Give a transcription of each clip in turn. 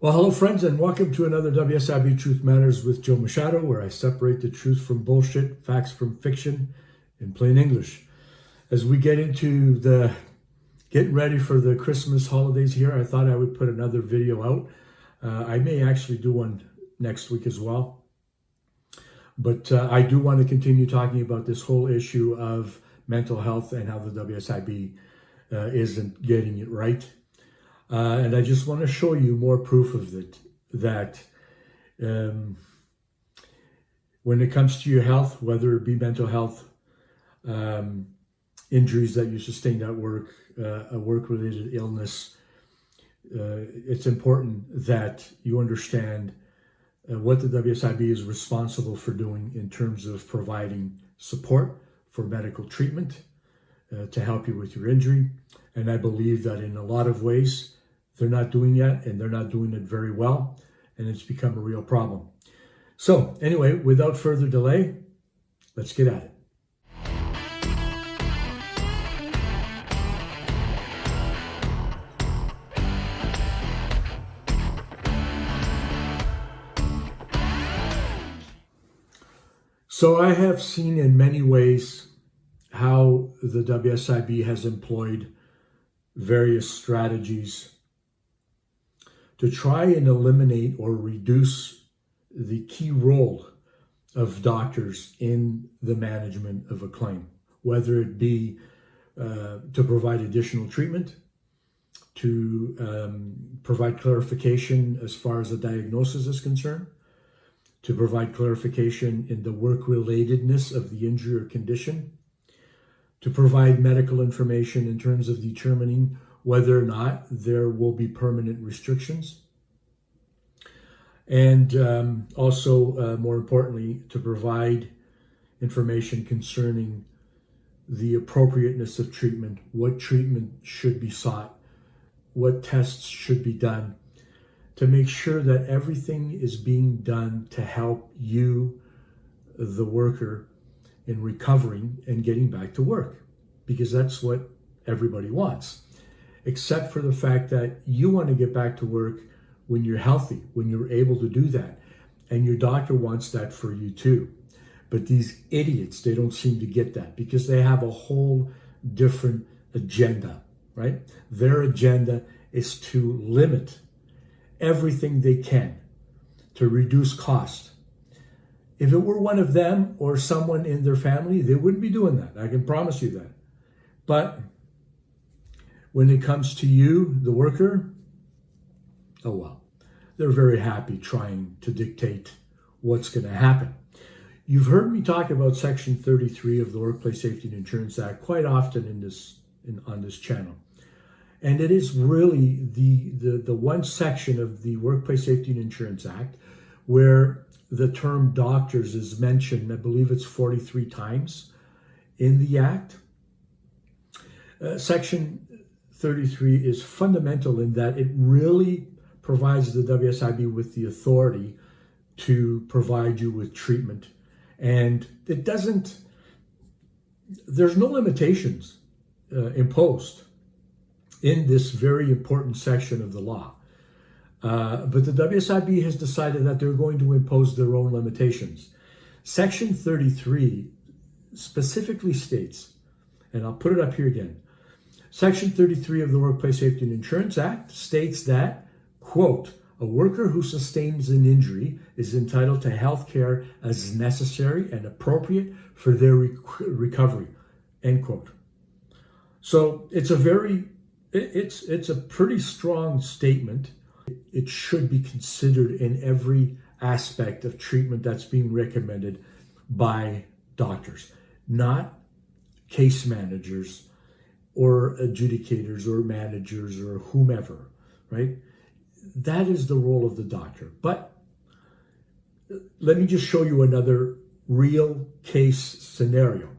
Well, hello friends, and welcome to another WSIB Truth Matters with Joe Machado, where I separate the truth from bullshit, facts from fiction, in plain English. As we get into the getting ready for the Christmas holidays here, I thought I would put another video out. I may actually do one next week as well. But I do want to continue talking about this whole issue of mental health and how the WSIB isn't getting it right. And I just want to show you more proof of it, that when it comes to your health, whether it be mental health, injuries that you sustained at work, a work-related illness, it's important that you understand what the WSIB is responsible for doing in terms of providing support for medical treatment to help you with your injury. And I believe that in a lot of ways, they're not doing yet, and they're not doing it very well, and it's become a real problem. So anyway, without further delay, let's get at it. So I have seen in many ways how the WSIB has employed various strategies to try and eliminate or reduce the key role of doctors in the management of a claim, whether it be to provide additional treatment, to provide clarification as far as the diagnosis is concerned, to provide clarification in the work-relatedness of the injury or condition, to provide medical information in terms of determining whether or not there will be permanent restrictions, and also, more importantly, to provide information concerning the appropriateness of treatment, what treatment should be sought, what tests should be done, to make sure that everything is being done to help you, the worker, in recovering and getting back to work, because that's what everybody wants. Except for the fact that you want to get back to work when you're healthy, when you're able to do that. And your doctor wants that for you too. But these idiots, they don't seem to get that because they have a whole different agenda, right? Their agenda is to limit everything they can to reduce cost. If it were one of them or someone in their family, they wouldn't be doing that. I can promise you that. But when it comes to you, the worker, oh well, they're very happy trying to dictate what's going to happen. You've heard me talk about Section 33 of the Workplace Safety and Insurance Act quite often on this channel. And it is really the one section of the Workplace Safety and Insurance Act where the term doctors is mentioned. I believe it's 43 times in the Act. Section 33 is fundamental in that it really provides the WSIB with the authority to provide you with treatment. And it doesn't, there's no limitations imposed in this very important section of the law. But the WSIB has decided that they're going to impose their own limitations. Section 33 specifically states, and I'll put it up here again, Section 33 of the Workplace Safety and Insurance Act states that, quote, a worker who sustains an injury is entitled to health care as necessary and appropriate for their recovery, end quote. So it's a pretty strong statement. It should be considered in every aspect of treatment that's being recommended by doctors, not case managers or adjudicators or managers or whomever, right? That is the role of the doctor. But let me just show you another real case scenario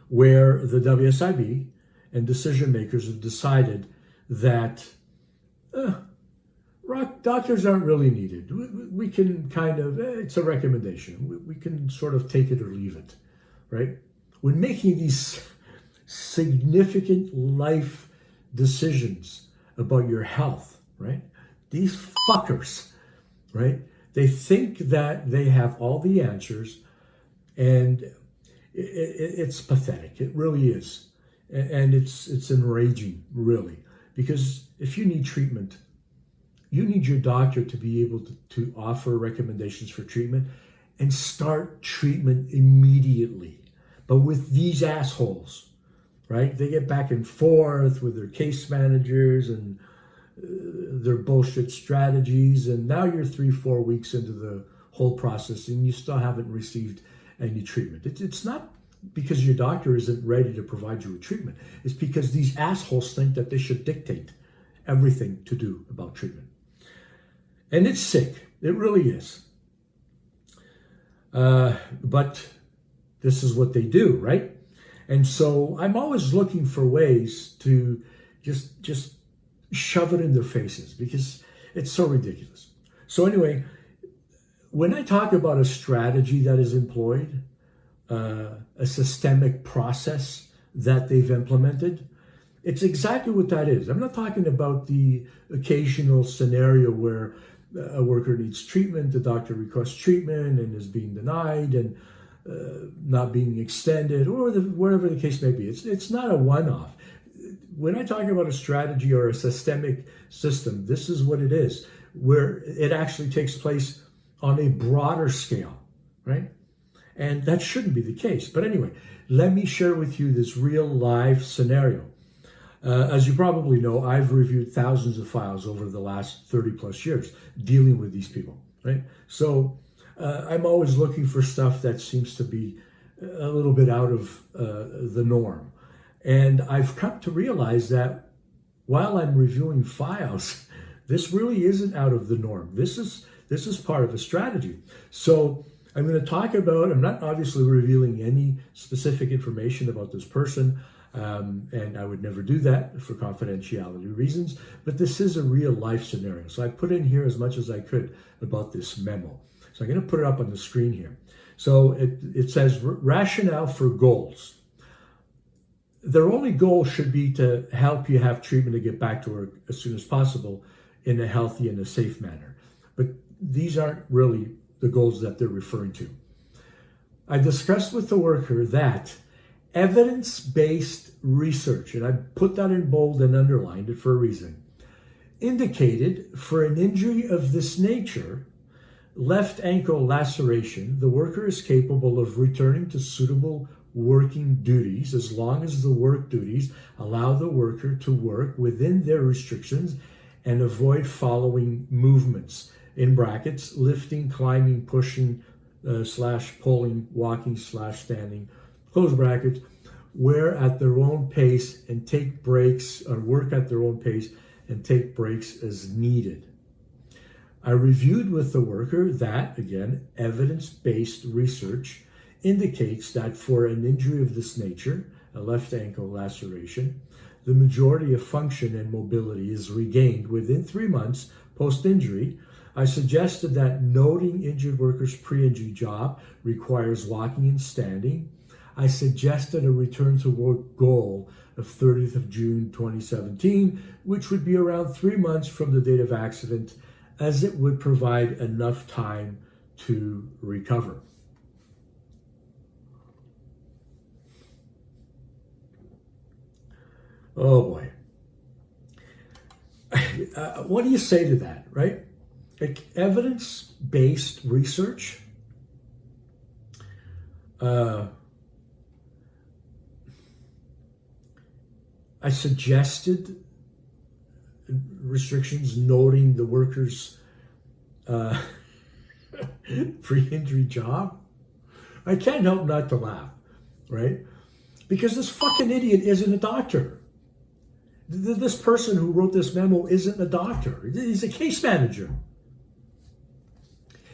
where the WSIB and decision makers have decided that doctors aren't really needed. We can kind of, it's a recommendation. We can sort of take it or leave it, right? When making these significant life decisions about your health, right? These fuckers, right? They think that they have all the answers, and it's pathetic. It really is. And it's enraging, really. Because if you need treatment, you need your doctor to be able to offer recommendations for treatment and start treatment immediately. But with these assholes, right? They get back and forth with their case managers and their bullshit strategies. And now you're 3-4 weeks into the whole process and you still haven't received any treatment. It's not because your doctor isn't ready to provide you with treatment. It's because these assholes think that they should dictate everything to do about treatment. And it's sick. It really is. But this is what they do, right? And so I'm always looking for ways to just shove it in their faces because it's so ridiculous. So anyway, when I talk about a strategy that is employed, a systemic process that they've implemented, it's exactly what that is. I'm not talking about the occasional scenario where a worker needs treatment, the doctor requests treatment and is being denied and not being extended, or whatever the case may be. It's not a one-off. When I talk about a strategy or a systemic system, this is what it is, where it actually takes place on a broader scale, right? And that shouldn't be the case. But anyway, let me share with you this real live scenario. As you probably know, I've reviewed thousands of files over the last 30 plus years dealing with these people, right? So I'm always looking for stuff that seems to be a little bit out of the norm. And I've come to realize that while I'm reviewing files, this really isn't out of the norm. This is part of a strategy. So I'm going to talk about, I'm not obviously revealing any specific information about this person, and I would never do that for confidentiality reasons, but this is a real life scenario. So I put in here as much as I could about this memo. So I'm going to put it up on the screen here. So it says rationale for goals. Their only goal should be to help you have treatment to get back to work as soon as possible in a healthy and a safe manner. But these aren't really the goals that they're referring to. I discussed with the worker that evidence-based research, and I put that in bold and underlined it for a reason, indicated for an injury of this nature, left ankle laceration, the worker is capable of returning to suitable working duties as long as the work duties allow the worker to work within their restrictions and avoid following movements, in brackets, lifting, climbing, pushing, / pulling, walking / standing, close brackets, where at their own pace and take breaks, or work at their own pace and take breaks as needed. I reviewed with the worker that, again, evidence-based research indicates that for an injury of this nature, a left ankle laceration, the majority of function and mobility is regained within 3 months post-injury. I suggested that noting injured workers' pre-injury job requires walking and standing. I suggested a return to work goal of 30th of June 2017, which would be around 3 months from the date of accident, as it would provide enough time to recover. Oh boy. What do you say to that, right? Like evidence-based research, I suggested restrictions noting the worker's pre-injury job. I can't help not to laugh, right? Because this fucking idiot isn't a doctor. This person who wrote this memo isn't a doctor. He's a case manager.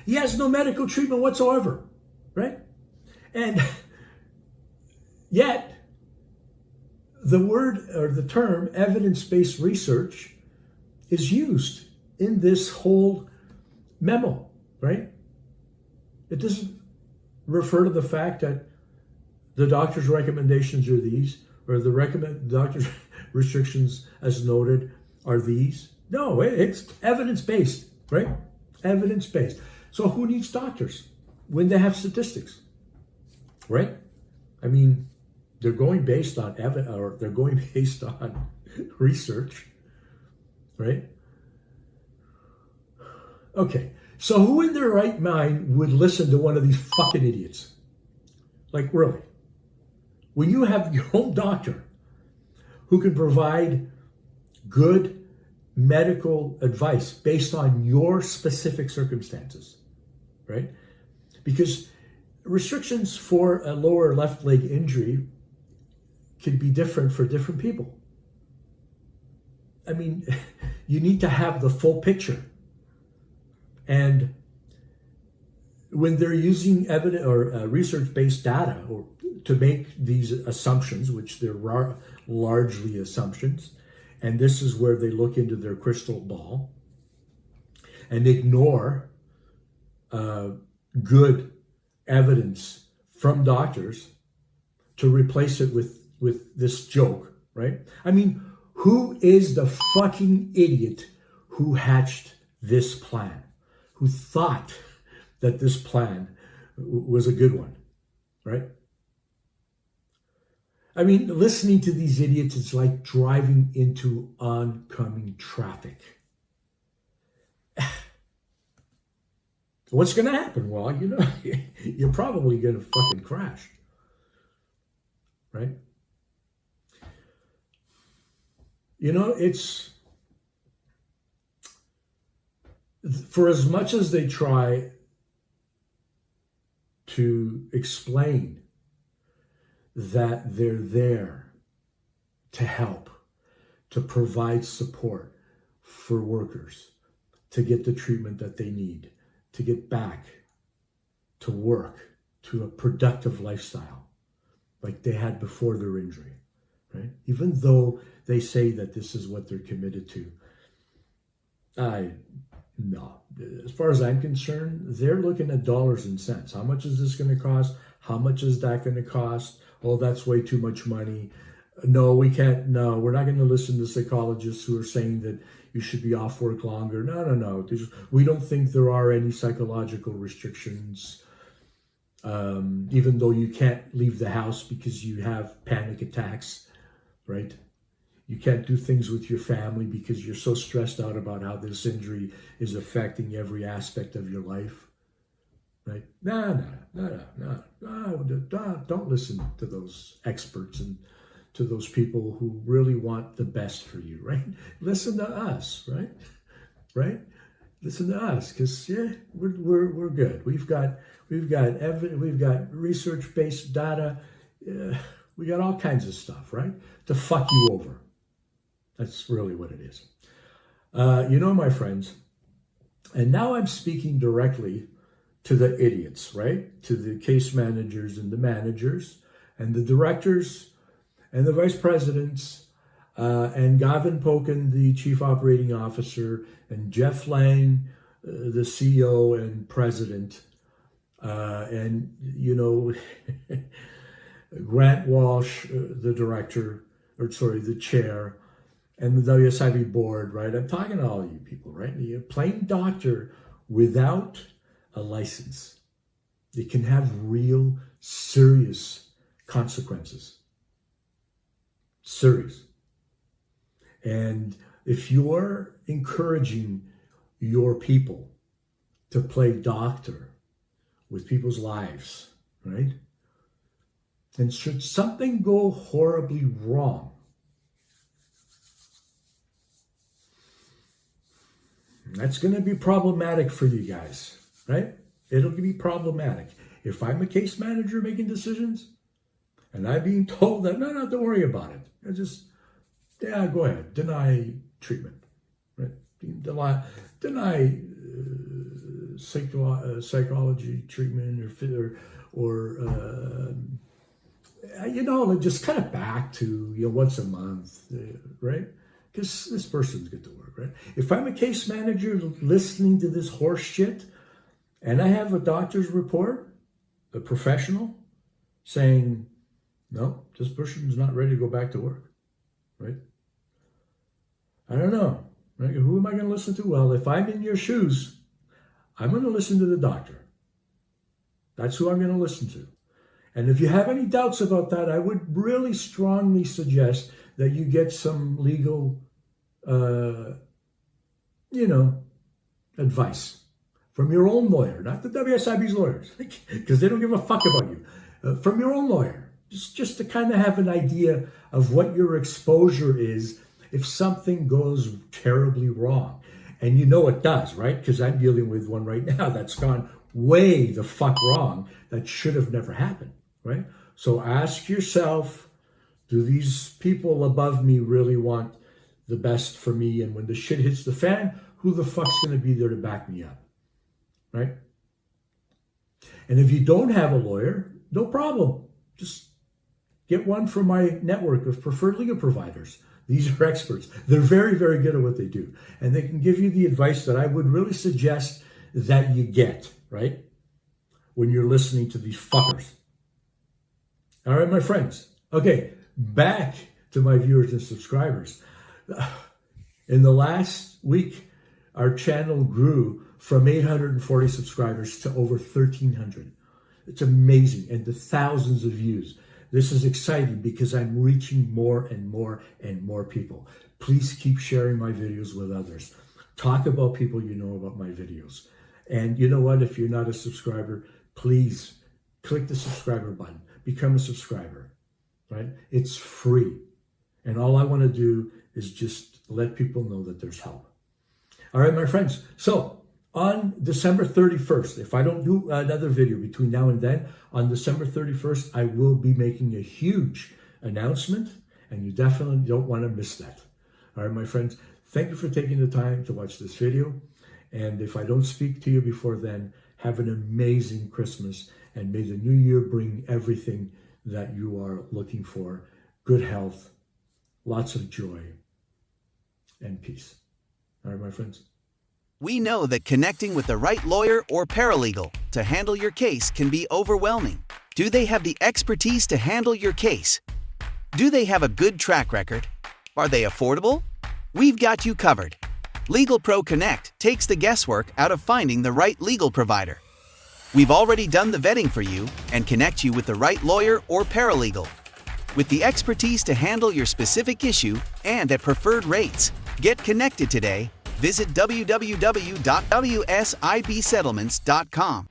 He has no medical treatment whatsoever, right? And yet, the word or the term evidence-based research is used in this whole memo, right? It doesn't refer to the fact that the doctor's recommendations are these, or the doctor's restrictions as noted are these. No, it's evidence-based, right? Evidence-based. So who needs doctors when they have statistics, right? I mean, they're going based on or they're going based on research, right? Okay, so who in their right mind would listen to one of these fucking idiots? Like, really? When you have your own doctor who can provide good medical advice based on your specific circumstances, right? Because restrictions for a lower left leg injury can be different for different people. I mean, you need to have the full picture. And when they're using evidence or research-based data or to make these assumptions, which they're largely assumptions, and this is where they look into their crystal ball and ignore good evidence from doctors to replace it with this joke, right? I mean, who is the fucking idiot who hatched this plan? Who thought that this plan was a good one, right? I mean, listening to these idiots is like driving into oncoming traffic. What's going to happen? Well, you know, you're probably going to fucking crash, right? You know, it's, for as much as they try to explain that they're there to help, to provide support for workers, to get the treatment that they need, to get back to work, to a productive lifestyle like they had before their injury, right? Even though they say that this is what they're committed to, no. As far as I'm concerned, they're looking at dollars and cents. How much is this going to cost? How much is that going to cost? Oh, that's way too much money. No, we can't. No, we're not going to listen to psychologists who are saying that you should be off work longer. No. We don't think there are any psychological restrictions, even though you can't leave the house because you have panic attacks, right? You can't do things with your family because you're so stressed out about how this injury is affecting every aspect of your life, right? No. Don't listen to those experts and to those people who really want the best for you, right? Listen to us, right? Listen to us, because yeah, we're good. We've got evidence, we've got research-based data, we got all kinds of stuff, right? To fuck you over. That's really what it is. You know, my friends, and now I'm speaking directly to the idiots, right? To the case managers and the managers and the directors and the vice presidents and Gavin Pokin, the chief operating officer, and Jeff Lang, the CEO and president, and, you know, Grant Walsh, the director, the chair, and the WSIB board, right? I'm talking to all you people, right? You're a plain doctor without a license. It can have real, serious consequences. Serious. And if you're encouraging your people to play doctor with people's lives, right? And should something go horribly wrong, that's going to be problematic for you guys, right? It'll be problematic. If I'm a case manager making decisions and I'm being told that, no, don't worry about it. I just, yeah, go ahead. Deny treatment, right? Deny psychology treatment or you know, just cut it back to, you know, once a month, right? Because this person's good to work, right? If I'm a case manager listening to this horse shit and I have a doctor's report, a professional, saying, no, this person's not ready to go back to work, right? I don't know. Right? Who am I going to listen to? Well, if I'm in your shoes, I'm going to listen to the doctor. That's who I'm going to listen to. And if you have any doubts about that, I would really strongly suggest that you get some legal, advice from your own lawyer, not the WSIB's lawyers, because they don't give a fuck about you. From your own lawyer, just to kind of have an idea of what your exposure is if something goes terribly wrong. And you know it does, right? Because I'm dealing with one right now that's gone way the fuck wrong that should have never happened, right? So ask yourself, do these people above me really want the best for me? And when the shit hits the fan, who the fuck's going to be there to back me up, right? And if you don't have a lawyer, no problem. Just get one from my network of preferred legal providers. These are experts. They're very, very good at what they do. And they can give you the advice that I would really suggest that you get, right? When you're listening to these fuckers. All right, my friends. Okay, back to my viewers and subscribers. In the last week, our channel grew from 840 subscribers to over 1,300. It's amazing, and to thousands of views. This is exciting because I'm reaching more and more and more people. Please keep sharing my videos with others. Talk about people you know about my videos. And you know what? If you're not a subscriber, please click the subscriber button. Become a subscriber, right? It's free. And all I want to do is just let people know that there's help. All right, my friends. So on December 31st, if I don't do another video between now and then, on December 31st, I will be making a huge announcement, and you definitely don't want to miss that. All right, my friends, thank you for taking the time to watch this video. And if I don't speak to you before then, have an amazing Christmas, and may the new year bring everything that you are looking for. Good health, lots of joy, and peace. All right, my friends. We know that connecting with the right lawyer or paralegal to handle your case can be overwhelming. Do they have the expertise to handle your case? Do they have a good track record? Are they affordable? We've got you covered. Legal Pro Connect takes the guesswork out of finding the right legal provider. We've already done the vetting for you and connect you with the right lawyer or paralegal. With the expertise to handle your specific issue and at preferred rates. Get connected today. Visit www.WSIBSettlements.com.